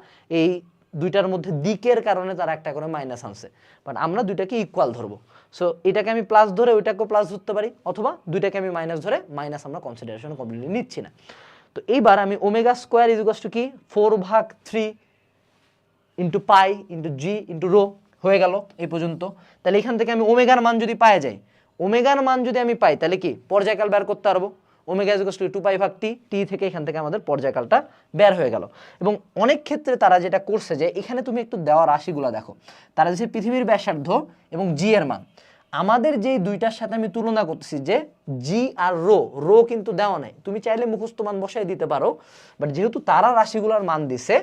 এই দুইটার মধ্যে দিকের কারণে তারা একটা করে মাইনাস আনছে, বাট আমরা দুইটাকে ইকুয়াল ধরবো। সো এটাকে আমি প্লাস ধরে ওইটাকেও প্লাস ধরতে পারি, অথবা দুইটাকে আমি মাইনাস ধরে মাইনাস আমরা কনসিডারেশন কমপ্লিটলি নিচ্ছি না। তো এইবার আমি omega square is equals two কি 4/3 ইন্টু পাই ইন্টু জি ইন্টু রো হয়ে গেল এই পর্যন্ত। তাহলে এখান থেকে আমি ওমেগার মান যদি পাই যাই, ওমেগার মান যদি আমি পাই, তাহলে কি পর্যায়কাল বের করতে পারবো। Omega is equal two 2π/t, টি থেকে এখান থেকে আমাদের পর্যায়কালটা বের হয়ে গেল। এবং অনেক ক্ষেত্রে তারা যেটা করছে যে এখানে তুমি একটু দেওয়া রাশিগুলো দেখো, তারা যে পৃথিবীর ব্যাসার্ধ এবং জি এর মান, আমাদের যেই দুইটার সাথে আমি তুলনা করতেছি যে জি আর রো কিন্তু দেওয়া নাই, তুমি চাইলে মুখস্থ মান বসাই দিতে পারো, বাট যেহেতু তারা রাশিগুলোর মান দিছে,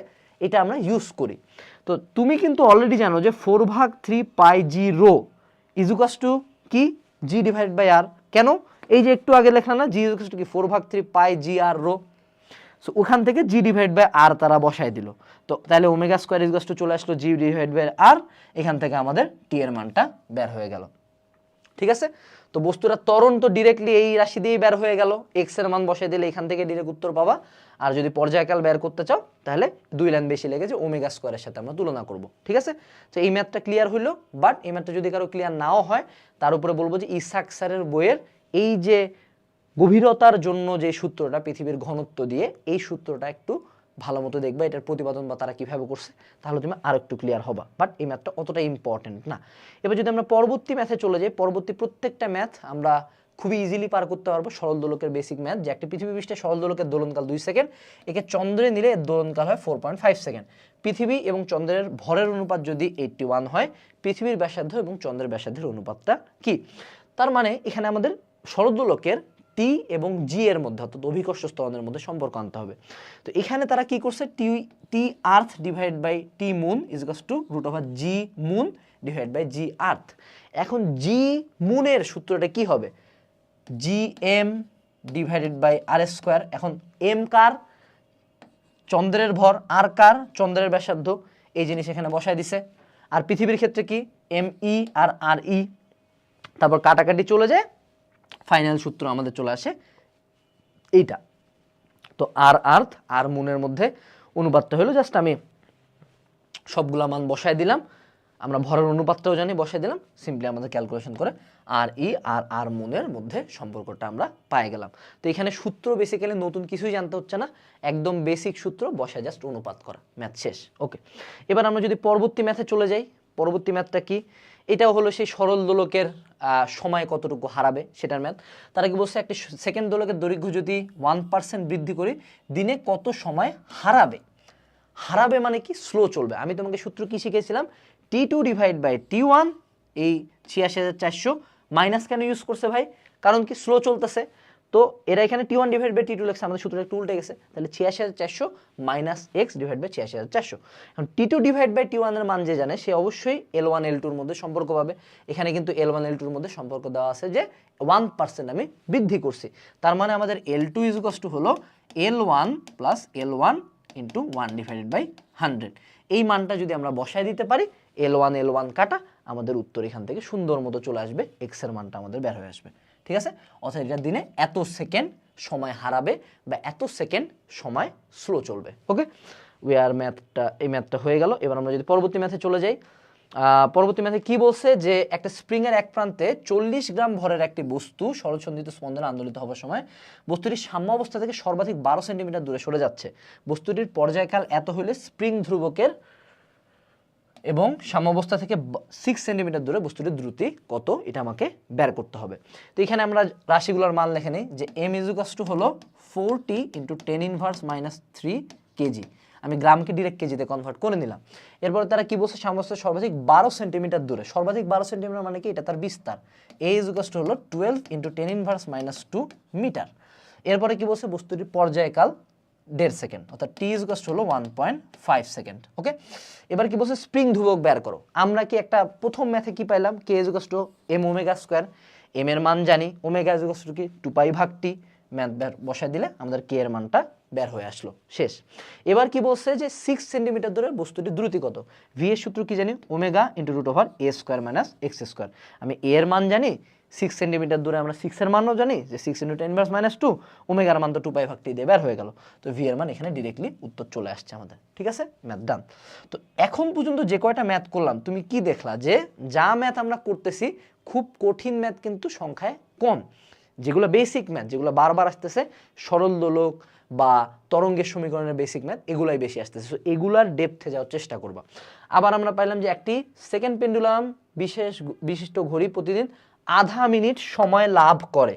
এটা আমরা ইউজ করি। তো তুমি কিন্তু অলরেডি জানো যে 4/3 pi G rho is equal to কি জি ডিভাইড বাই আর। কেন? এই যে একটু আগে লেখলাম না, জি ইজ ইকুয়াল টু কি 4/3 পাই জি আর রো। সো ওখান থেকে জি ডিভাইড বাই আর তারা বসাই দিল। তো তাহলে omega square is equal two চলে আসলো জি ডিভাইড বাই আর, এখান থেকে আমাদের টি এর মানটা বের হয়ে গেল। ঠিক আছে, তো বস্তুটা ত্বরণ তো ডিরেক্টলি এই রাশি দিয়েই বের হয়ে গেল, এক্স এর মান বসাই দিলে এখান থেকে ডিরেক্ট উত্তর পাবা। আর যদি পর্যায়কাল বের করতে চাও, তাহলে 2 লাইন বেশি লেগেছে, ওমেগা স্কোয়ারের সাথে আমরা তুলনা করব। ঠিক আছে, তো এই ম্যাথটা ক্লিয়ার হইলো। বাট এই ম্যাথটা যদি কারো ক্লিয়ার নাও হয়, তার উপরে বলবো যে ইসাক স্যারের বইয়ের এই যে গভীরতার জন্য যে সূত্রটা পৃথিবীর ঘনত্ব দিয়ে, এই সূত্রটা একটু ভালো মতো দেখবা, এটার প্রতিপাদন বা তারা কিভাবে করছে, তাহলে তুমি আর একটু ক্লিয়ার হবা। বাট এই ম্যাথটা অতটা ইম্পর্টেন্ট না। এবার যদি আমরা পরবর্তী ম্যাথে চলে যাই, পরবর্তী প্রত্যেকটা ম্যাথ আমরা খুবই ইজিলি পার করতে পারবো। সরল দোলকের বেসিক ম্যাথ, যে একটা পৃথিবী পৃষ্ঠে সরল দোলকের দোলনকাল 2 সেকেন্ড, একে চন্দ্রে নিলে এর দোলনকাল হয় 4.5 সেকেন্ড। পৃথিবী এবং চন্দ্রের ভরের অনুপাত যদি 81 হয়, পৃথিবীর ব্যাসার্ধ এবং চন্দ্রের ব্যাসার্ধের অনুপাতটা কি? তার মানে এখানে আমাদের সরল দোলকের টি এবং জি এর মধ্যে, অর্থাৎ অভিকর্ষ ত্বরণের মধ্যে সম্পর্ক আনতে হবে। তো এখানে তারা কি করছে, T earth divide by T moon is equal to root over G moon divide by G earth. এখন জি মুনের সূত্রটা কি হবে, G M divided by R square. এখন এম কার? চন্দ্রের ভর। আর কার? চন্দ্রের ব্যাসার্ধ। এই জিনিস এখানে বসাই দিছে। আর পৃথিবীর ক্ষেত্রে কি, এম ই আর আর ই, তারপর কাটাকাটি চলে যায়, ফাইনাল সূত্র আমাদের চলে আসে এইটা। তো আর আর্থ আর মুনের মধ্যে অনুপাতটা হলো, জাস্ট আমি সবগুলা মান বসায় দিলাম, আমরা ভরের অনুপাতটাও জানি, বসাই দিলাম, সিম্পলি আমাদের ক্যালকুলেশন করে আর ই আর আর মোলের মধ্যে সম্পর্কটা আমরা পেয়ে গেলাম। তো এখানে সূত্র বেসিক্যালি নতুন কিছুই জানতে হচ্ছে না, একদম বেসিক সূত্র বসায় জাস্ট অনুপাত করা, ম্যাথ শেষ। ওকে, এবার আমরা যদি পরবর্তী ম্যাথে চলে যাই, পরবর্তী ম্যাথটা কি, এটাও হলো সেই সরল দোলকের সময় কতটুকু হারাবে সেটার ম্যাথ। তারা কি বলছে, একটি সেকেন্ড দোলকের দৈর্ঘ্য যদি 1% বৃদ্ধি করি দিনে কত সময় হারাবে। হারাবে মানে কি, স্লো চলবে। আমি তোমাকে সূত্র কি শিখেছিলাম, T2 ডিভাইড বাই T1, এই 86,400 মাইনাস কেন ইউজ করছে ভাই, কারণ কি স্লো চলতেছে। তো এরা এখানে T1 ডিভাইড বাই T2 লেখছে, আমাদের সূত্রটা একটু উল্টে গেছে, তাহলে 86,400 মাইনাস এক্স ডিভাইড বাই 86,400। এখন T2 ডিভাইড বাই T1 এর মান যে জানে সে অবশ্যই L1 L2 এর মধ্যে সম্পর্ক পাবে। এখানে কিন্তু L1 L2 এর মধ্যে সম্পর্ক দেওয়া আছে যে 1% আমি বৃদ্ধি করছি, তার মানে আমাদের L2 ইকুয়ালস টু হলো L1 plus L1 into 1 divided by 100। এই মানটা যদি আমরা বসায় দিতে পারি, L1 কাটা, আমাদের উত্তর এখান থেকে সুন্দর মতো চলে আসবে, এক্স এর মানটা আমাদের বের হয়ে আসবে। ঠিক আছে, অর্থাৎ এটা দিনে এত সেকেন্ড সময় হারাবে বা এত সেকেন্ড সময় স্লো চলবে। ওকে, এই ম্যাথটা হয়ে গেল। এবার আমরা যদি পরবর্তী ম্যাথে চলে যাই, পরবর্তী ম্যাথে কি বলছে যে একটা স্প্রিংয়ের এক প্রান্তে 40 গ্রাম ভরের একটি বস্তু সরলসন্ধিত স্পন্দনে আন্দোলিত হওয়ার সময় বস্তুটির সাম্য অবস্থা থেকে সর্বাধিক 12 সেন্টিমিটার দূরে সরে যাচ্ছে। বস্তুটির পর্যায়কাল এত হলে স্প্রিং ধ্রুবকের এবং সাম্যাবস্থা থেকে 6 সেন্টিমিটার দূরে বস্তুটির দ্রুতি কত, এটা আমাকে বের করতে হবে। তো এখানে আমরা রাশিগুলোর মান লিখে নেই যে m ইকুয়ালস টু হলো 4t into 10 inverse minus 3 KG. আমি গ্রামকে ডিরেক্ট কেজিতে কনভার্ট করে নিলাম। এরপর তারা কি বলছে, সাম্যাবস্থা সর্বাধিক 12 সেন্টিমিটার দূরে, সর্বাধিক 12 সেন্টিমিটার মানে কি, এটা তার বিস্তার। a ইকুয়ালস টু হলো 12 ইন্টু 10 ইনভার্স মাইনাস 2 মিটার। এরপরে কি বলছে, বস্তুটির পর্যায়কাল 1.5 সেকেন্ড, অর্থাৎ t ইকুয়ালস টু হলো 1.5 সেকেন্ড। ওকে, এবার কি বলছে, স্প্রিং ধ্রুবক বের করো। আমরা কি একটা প্রথম ম্যাথে কি পাইলাম, k equals to m omega square, m এর মান জানি, ওমেগা ইকুয়ালস টু কি 2 পাই ভাগ t, ম্যাথ বসায় দিলে আমাদের k এর মানটা বের হয়ে আসলো, শেষ। এবার কি বলছে যে 6 সেন্টিমিটার দূরে বস্তুটির দ্রুতি কত, v এর সূত্র কি জানি, omega into root over a square minus X square. আমি a এর মান জানি, 6 সেন্টিমিটার দূরে আমরা 6 এর মানও জানি যে 6 ইন্টু 10 ইনভার্স মাইনাস 2, ওমেগার মান তো 2 পাই ভাগ টি দিয়ে বের হয়ে গেল। তো ভি এর মান এখানে ডিরেক্টলি উত্তর চলে আসছে আমাদের। ঠিক আছে, ম্যাথ ডান। তো এখন পর্যন্ত যে কয়টা ম্যাথ করলাম, তুমি কি দেখলা যে যা ম্যাথ আমরা করতেছি খুব কঠিন ম্যাথ কিন্তু সংখ্যায় কম, যেগুলো বেসিক ম্যাথ, যেগুলো বারবার আসতেছে, সরল দোলক বা তরঙ্গের সমীকরণের বেসিক ম্যাথ, এগুলাই বেশি আসতেছে। সো এগুলার ডেপথে যাওয়ার চেষ্টা করবা। আবার আমরা পাইলাম যে একটি সেকেন্ড পেন্ডুলাম বিশিষ্ট ঘড়ি প্রতিদিন আধা মিনিট সময় লাভ করে।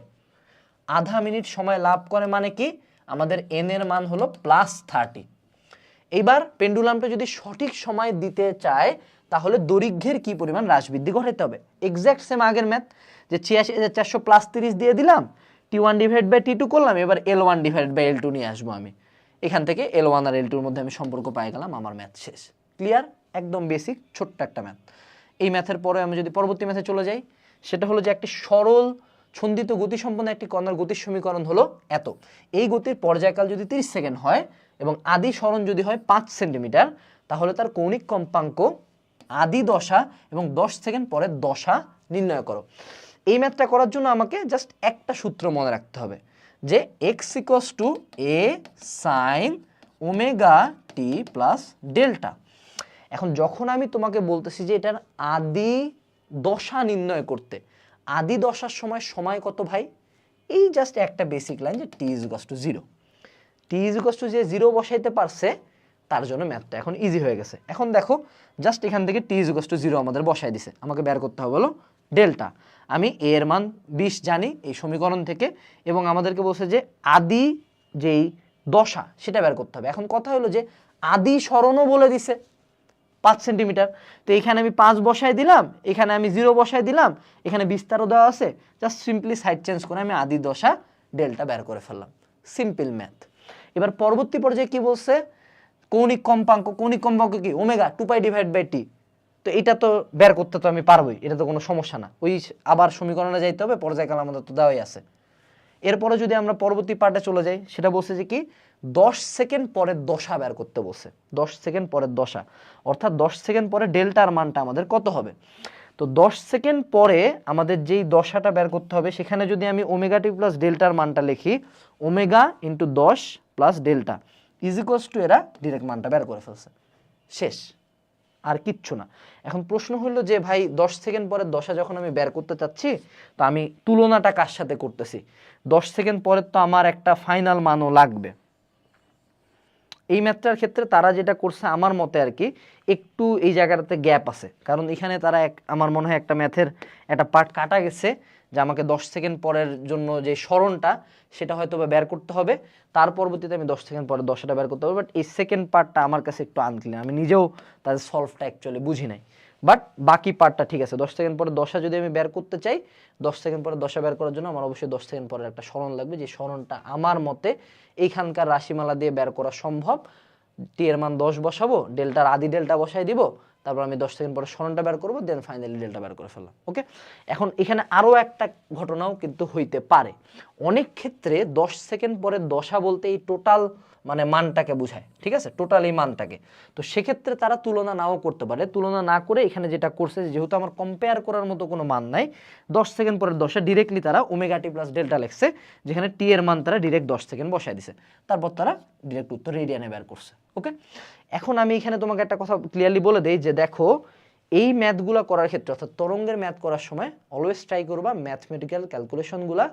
আধা মিনিট সময় লাভ করে মানে কি, আমাদের এন এর মান হলো +30। এইবার পেন্ডুলামটা যদি সঠিক সময় দিতে চায় তাহলে দৈর্ঘ্যের কি পরিমাণ হ্রাস বৃদ্ধি ঘটাতে হবে। এক্স্যাক্ট সেম আগের ম্যাথ, যে 86,400 + 30 দিয়ে দিলাম, T1 ডিভাইড বাই T2 করলাম, এবার L1 ডিভাইড বাই L2 নিয়ে আসবো আমি। এখান থেকে L1 আর L2 এর মধ্যে আমি সম্পর্ক পাই গেলাম, আমার ম্যাথ শেষ। ক্লিয়ার, একদম বেসিক ছোট্ট একটা ম্যাথ। এই ম্যাথের পরে আমি যদি পরবর্তী ম্যাথে চলে যাই, সেটা হলো যে একটি সরল ছন্দিত গতিসম্পন্ন একটি কণার গতির সমীকরণ হলো এত। এই গতির পর্যায়কাল যদি 30 সেকেন্ড হয় এবং আদি সরণ যদি হয় 5 সেন্টিমিটার, তাহলে তার কৌণিক কম্পাঙ্ক আদি দশা এবং 10 সেকেন্ড পরের দশা নির্ণয় করো। এই ম্যাথটা করার জন্য আমাকে জাস্ট একটা সূত্র মনে রাখতে হবে যে x = a sin omega t plus delta. এখন যখন আমি তোমাকে বলতেছি যে এটার আদি দশা নির্ণয় করতে, আদি দশার সময় কত ভাই, এই জাস্ট একটা বেসিক লাইন যে t = 0। t = যে 0 বসাইতে পারছে তার জন্য ম্যাথটা এখন ইজি হয়ে গেছে। এখন দেখো জাস্ট এখান থেকে t = 0 আমাদের বসাই দিছে, আমাকে বের করতে হবে হলো ডেল্টা। আমি a এর মান 20 জানি এই সমীকরণ থেকে, এবং আমাদেরকে বলছে যে আদি যেই দশা সেটা বের করতে হবে। এখন কথা হলো যে আদি সরণও বলে দিছে 5 সেন্টিমিটার, তো এখানে আমি 5 বসাই দিলাম, এখানে আমি 0 বসাই দিলাম, এখানে বিস্তারও দেওয়া আছে, জাস্ট সিম্পলি সাইড চেঞ্জ করে আমি আদি দশা ডেল্টা বের করে ফেললাম। Simple math. এবার পরবর্তী পর্যায়ে কি বলছে, কৌণিক কম্পাঙ্ক কি ওমেগা 2 পাই ডিভাইড বাই টি। তো এটা তো বের করতে তো আমি পারবোই, এটা তো কোনো সমস্যা না। ওই আবার সমীকরণে যাইতে হবে, পর্যায়কাল আমাদের তো দেওয়াই আছে। এরপরে যদি আমরা পরবর্তী পার্টে চলে যাই, সেটা বলছে যে কি 10 সেকেন্ড পরের দশা বের করতে বলছে। 10 সেকেন্ড পরের দশা, অর্থাৎ 10 সেকেন্ড পরে ডেল্টার মানটা আমাদের কত হবে। তো 10 সেকেন্ড পরে আমাদের যেই দশাটা বের করতে হবে, সেখানে যদি আমি ওমেগা টি প্লাস ডেল্টার মানটা লিখি, omega into 10 plus delta is equals two, এরা ডিরেক্ট মানটা বের করে ফেলছে, শেষ। আর কিচ্ছু না। এখন প্রশ্ন হলো যে ভাই 10 সেকেন্ড পরের দশা যখন আমি বের করতে চাচ্ছি, তো আমি তুলনাটা কার সাথে করতেছি? 10 সেকেন্ড পরের তো আমার একটা ফাইনাল মানও লাগবে। এই ম্যাথটার ক্ষেত্রে তারা যেটা করছে আমার মতে আর কি, একটু এই জায়গাটাতে গ্যাপ আছে, কারণ এখানে তারা আমার মনে হয় একটা ম্যাথের একটা পার্ট কাটা গেছে, যে আমাকে 10 সেকেন্ড পরের জন্য যে স্মরণটা সেটা হয়তো বা বের করতে হবে, তার পরবর্তীতে আমি 10 সেকেন্ড পরে দশাটা বের করতে হবে। বাট এই সেকেন্ড পার্টটা আমার কাছে একটু আনক্লিয়ার, আমি নিজেও তাদের সলভটা অ্যাকচুয়ালি বুঝি নাই। বাট বাকি পার্টটা ঠিক আছে। 10 সেকেন্ড পরে দশা যদি আমি বের করতে চাই, 10 সেকেন্ড পরে দশা বের করার জন্য আমার অবশ্যই 10 সেকেন্ড পরের একটা স্মরণ লাগবে, যে স্মরণটা আমার মতে এইখানকার রাশিমালা দিয়ে বের করা সম্ভব। টি এর মান 10 বসাবো, ডেল্টার আদি ডেল্টা বসাই দিব, তারপর আমি 10 সেকেন্ড পরে স্মরণটা বের করবো, দেন ফাইনালি ডেল্টা বের করে ফেললাম। ওকে, এখন এখানে আরও একটা ঘটনাও কিন্তু হইতে পারে। অনেক ক্ষেত্রে 10 সেকেন্ড পরে দশা বলতে এই টোটাল মানে মানটাকে বোঝায়, ঠিক আছে, টোটাল এই মানটাকে। তো সেক্ষেত্রে তারা তুলনা নাও করতে পারে। তুলনা না করে এখানে যেটা করছে, যেহেতু আমার কম্পেয়ার করার মতো কোনো মান নাই, 10 সেকেন্ড পরের দশা ডিরেক্টলি তারা ওমেগা টি প্লাস ডেল্টা লেখছে, যেখানে টি এর মান তারা ডিরেক্ট 10 সেকেন্ড বসায় দিছে, তারপর তারা ডিরেক্ট উত্তর রেডিয়ানে বের করছে। ওকে, এখন আমি এখানে তোমাকে একটা কথা ক্লিয়ারলি বলে দেই, যে দেখো এই ম্যাথগুলো করার ক্ষেত্রে, অর্থাৎ তরঙ্গের ম্যাথ করার সময় অলওয়েজ ট্রাই করবা ম্যাথমেটিক্যাল ক্যালকুলেশনগুলো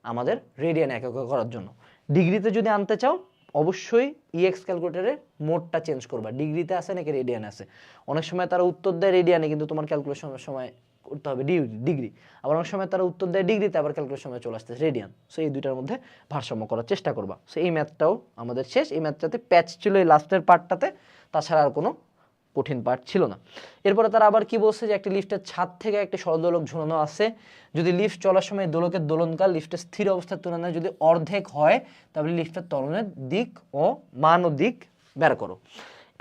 আমাদের রেডিয়ান এককে করার জন্য। ডিগ্রিতে যদি আনতে চাও, অবশ্যই ইএক্স ক্যালকুলেটরে মোডটা চেঞ্জ করবা, ডিগ্রিতে আছে নাকি রেডিয়ান আছে। অনেক সময় তারা উত্তর দেয় রেডিয়ানে, কিন্তু তোমার ক্যালকুলেশনের সময় করতে হবে ডিগ্রি। আবার অনেক সময় তারা উত্তর দেয় ডিগ্রিতে, আবার ক্যালকুলেশন সময় চলে আসতেছে রেডিয়ান। সো এই দুইটার মধ্যে ভারসাম্য করার চেষ্টা করবা। সো এই ম্যাথটাও আমাদের শেষ। এই ম্যাথটাতে প্যাচ ছিল এই লাস্টের পার্টটাতে, তাছাড়া আর কোনো কঠিন পার্ট ছিল না। এরপরে তারা আবার কি বলছে, যে একটি লিফটের ছাদ থেকে একটি সরলদোলক ঝুলানো আছে, যদি লিফট চলার সময় দোলকের দোলনকাল লিফটের স্থির অবস্থার তুলনায় যদি অর্ধেক হয়, তাহলে লিফটের ত্বরণের দিক ও মান ও দিক বের করো।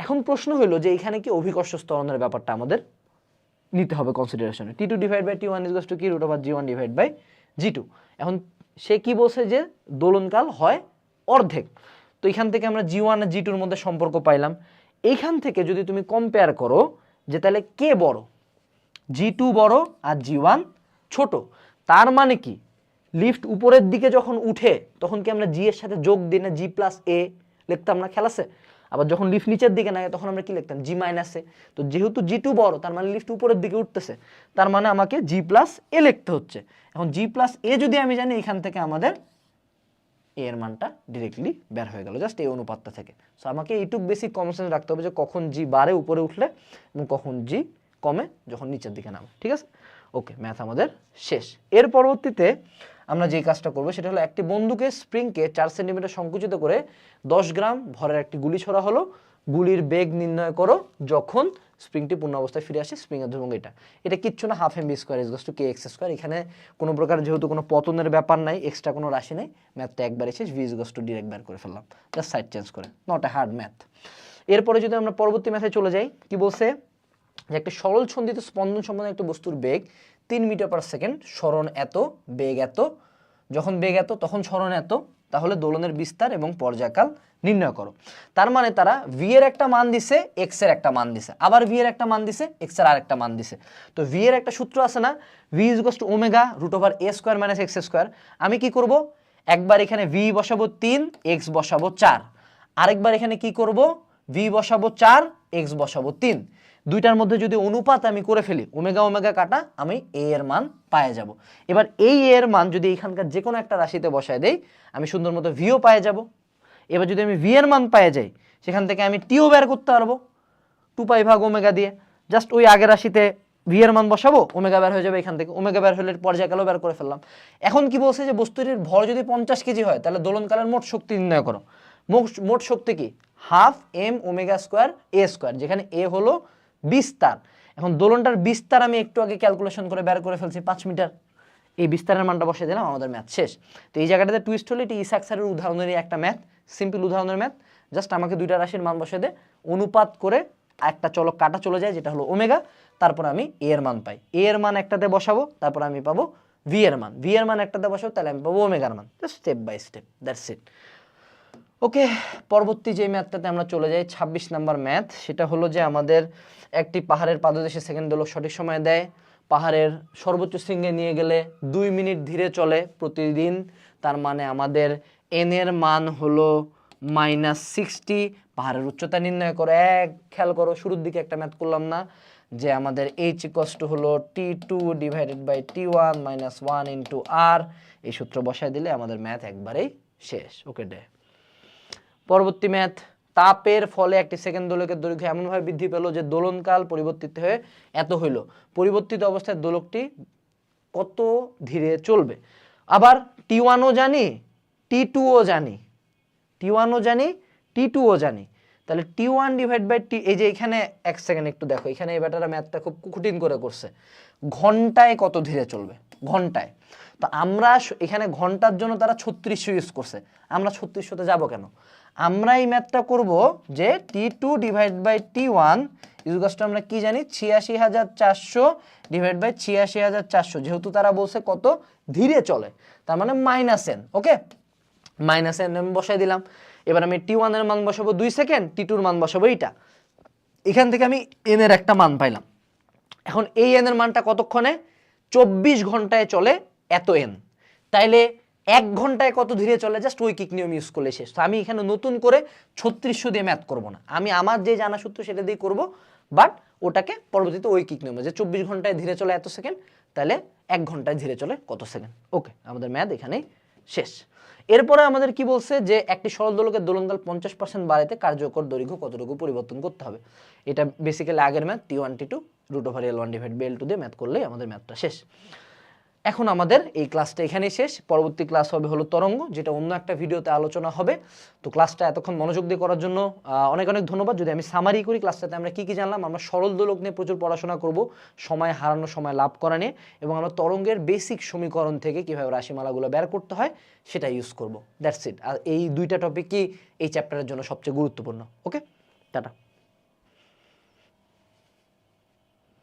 এখন প্রশ্ন হলো যে এখানে কি অভিকর্ষ ত্বরণের ব্যাপারটা আমাদের নিতে হবে কনসিডারেশনে। T two divide by T one is to কি root over G one divide by G two. এখন সে কি বলছে, যে দোলনকাল হয় অর্ধেক। তো এখান থেকে আমরা জি ওয়ান আর জি টুর মধ্যে সম্পর্ক পাইলাম। এইখান থেকে যদি তুমি কম্পেয়ার করো, যে তাহলে কে বড়, জি টু বড় আর জি ওয়ান ছোট, তার মানে কি লিফট উপরের দিকে যখন উঠে তখন কি আমরা জি এর সাথে যোগ দিই না, জি প্লাস এ লিখতাম না খেলাছে? আবার যখন লিফট নিচের দিকে নাগে তখন আমরা কি লিখতাম, জি মাইনাস এ। তো যেহেতু জি টু বড়, তার মানে লিফট উপরের দিকে উঠতেছে, তার মানে আমাকে জি প্লাস এ লিখতে হচ্ছে। এখন জি প্লাস এ যদি আমি জানি, এখান থেকে আমাদের এ এর মানটা ডিরেক্টলি বের হয়ে গেল জাস্ট এই অনুপাতটা থেকে। সো আমাকে এইটুক বেসিক কমন সেন্স রাখতে হবে, যে কখন জি বাড়ে উপরে উঠলে এবং কখন জি কমে যখন নিচের দিকে নামে। ঠিক আছে, ওকে, ম্যাথ আমাদের শেষ। এর পরবর্তীতে আমরা যে কাজটা করবো সেটা হলো, একটি বন্দুকের স্প্রিংকে 4 সেন্টিমিটার সংকুচিত করে 10 গ্রাম ভরের একটি গুলি ছোড়া হলো। গুলির বেগ নির্ণয় করো যখন স্প্রিংটি পূর্ণ অবস্থায় ফিরে আসে। স্প্রিংয়ের ধ্রুবক এটা কিচ্ছু না, half M B square is to K X square. এখানে কোনো প্রকার যেহেতু কোনো পতনের ব্যাপার নাই, এক্সট্রা কোনো রাশি নেই, ম্যাথটা একবার এসে ভি ইজ টু ডিরেক্ট বের করে ফেললাম, জাস্ট সাইড চেঞ্জ করে, নট এ হার্ড ম্যাথ। এরপরে যদি আমরা পরবর্তী ম্যাথে চলে যাই, কি বলছে, যে একটি সরল ছন্দিত স্পন্দন সম্বন্ধে একটি বস্তুর বেগ 3 মিটার পার সেকেন্ড, সরণ এত, বেগ এত, যখন বেগ এত তখন সরণ এত, তাহলে দোলনের বিস্তার এবং পর্যায়কাল নির্ণয় করো। তার মানে তারা ভি এর একটা মান দিছে, এক্স এর একটা মান দিছে, আবার ভি এর একটা মান দিছে, এক্স এর আরেকটা মান দিছে। তো ভি এর একটা সূত্র আছে না, V is equals to omega root over A square minus X square. আমি কি করব, একবার এখানে ভি বসাবো 3, এক্স বসাবো 4, আরেকবার এখানে কি করব, ভি বসাবো 4, এক্স বসাবো 3। দুইটার মধ্যে যদি অনুপাত আমি করে ফেলি, ওমেগা ওমেগা কাটা, আমি এ এর মান পায়ে যাব। এবার এই এর মান যদি এখানকার যে কোনো একটা রাশিতে বসায় দেই, আমি সুন্দর মতো ভিও পায়ে যাব। এবার যদি আমি ভি এর মান পায়ে যাই, সেখান থেকে আমি টিও বের করতে পারবো 2 পাই ভাগ ওমেগা দিয়ে। জাস্ট ওই আগের রাশিতে ভি এর মান বসাবো, ওমেগা বের হয়ে যাবে, এখান থেকে ওমেগা বের হলে পর্যায়কালও বের করে ফেললাম। এখন কি বলছে, যে বস্তুটির ভর যদি 50 কেজি হয়, তাহলে দোলনকালের মোট শক্তি নির্ণয় করো। মোট শক্তি কি, হাফ এম ওমেগা স্কোয়ার এ স্কোয়ার, যেখানে এ হলো বিস্তার। এখন দোলনটার বিস্তার আমি একটু আগে ক্যালকুলেশন করে বের করে ফেলছি 5 মিটার। এই বিস্তারের মানটা বসে দিলাম, আমাদের ম্যাথ শেষ। তো এই জায়গাটাতে টুইস্ট হলো, এটি ইসাক স্যারের উদাহরণেরই একটা ম্যাথ, সিম্পল উদাহরণের ম্যাথ। জাস্ট আমাকে দুইটা রাশির মান বসে দে, অনুপাত করে একটা চলক কাটা চলে যায়, যেটা হলো ওমেগা, তারপর আমি এ এর মান পাই, এ এর মান একটাতে বসাবো, তারপর আমি পাবো ভি এর মান, ভি এর মান একটাতে বসাবো, তাহলে আমি পাবো ওমেগার মান। Just step by step, that's it. Okay, পরবর্তী যে ম্যাথটাতে আমরা চলে যাই, 26 নাম্বার ম্যাথ। সেটা হলো যে আমাদের একটি পাহাড়ের পাদদেশে সেকেন্ড দোলক সঠিক সময় দেয়, পাহাড়ের সর্বোচ্চ শৃঙ্গে নিয়ে গেলে 2 মিনিট ধীরে চলে প্রতিদিন। তার মানে আমাদের এন এর মান হলো -60, পাহাড়ের উচ্চতা নির্ণয় করো। খেয়াল করো শুরুর দিকে একটা ম্যাথ করলাম না যে আমাদের h হলো t2 divided by t1 - 1 into r, এই সূত্র বসায় দিলে আমাদের ম্যাথ একবারেই শেষ। ওকে ডে। পরবর্তী ম্যাথ, তাপের ফলে একটি সেকেন্ড দোলকের দৈর্ঘ্য এমনভাবে বৃদ্ধি পেল যে দোলনকাল পরিবর্তিত হয়ে এত হইল। পরিবর্তিত অবস্থায় দোলকটি কত ধীরে চলবে? আবার t1ও জানি, t2ও জানি, t1ও জানি, t2ও জানি। তাহলে t1 ডিভাইড বাই t, এই যে এখানে এক সেকেন্ড একটু দেখো, এখানে এই ব্যাটারা ম্যাথটা খুব কঠিন করে করছে। ঘন্টায় কত ধীরে চলবে? ঘন্টায়। তো আমরা এখানে ঘন্টার জন্য তারা 3600 ইউজ করছে, আমরা 3600তে যাব কেন? আমরা এই ম্যাথটা করব যে t2 divide by t1 equals to আমরা কি জানি 86400 ডিভাইড বাই 86400, যেহেতু তারা বলছে কত ধীরে চলে, তার মানে -n। ওকে, -n আমি বসাই দিলাম। এবার আমি t1 এর মান বসাবো 2 সেকেন্ড, t2 এর মান বসাবো এইটা। এখান থেকে আমি n এর একটা মান পাইলাম। এখন এই n এর মানটা কতক্ষণে? 24 ঘন্টায় চলে এত n। তাইলে 1 ঘন্টায় কত ধীরে চলে? জাস্ট ঐকিক নিয়ম ইউজ করলে শেষ। তো আমি এখানে নতুন করে 3600 দিয়ে ম্যাথ করব না, আমি আমার যে জানা সূত্র সেটা দিয়ে করব, বাট ওটাকে পরবর্তীতে ঐকিক নিয়মে যে 24 ঘন্টায় ধীরে চলে এত সেকেন্ড, তাহলে 1 ঘন্টায় ধীরে চলে কত সেকেন্ড। ওকে, আমাদের ম্যাথ এখানেই শেষ। এরপরে আমাদের কি বলছে যে একটি সরল দোলকের দোলনকাল 50% বাড়াইতে কার্যকর দৈর্ঘ্য কতটুকু পরিবর্তন করতে হবে। এটা বেসিক্যালি আগের math t1 t2 √L1 divide by L2 দিয়ে ম্যাথ করলেই আমাদের ম্যাথটা শেষ। এখন আমাদের এই ক্লাসটা এখানেই শেষ। পরবর্তী ক্লাস হবে হলো তরঙ্গ, যেটা অন্য একটা ভিডিওতে আলোচনা হবে। তো ক্লাসটা এতক্ষণ মনোযোগ দিয়ে করার জন্য অনেক অনেক ধন্যবাদ। যদি আমি সামারি করি ক্লাসটাতে আমরা কি কি জানলাম, আমরা সরল দোলক নিয়ে প্রচুর পড়াশোনা করব, সময় হারানো সময় লাভ করা নিয়ে, এবং আমরা তরঙ্গের বেসিক সমীকরণ থেকে কীভাবে রাশিমালাগুলো বের করতে হয় সেটা ইউজ করব। That's it. আর এই দুইটা টপিকই এই চ্যাপ্টারের জন্য সবচেয়ে গুরুত্বপূর্ণ। ওকে, টাটা।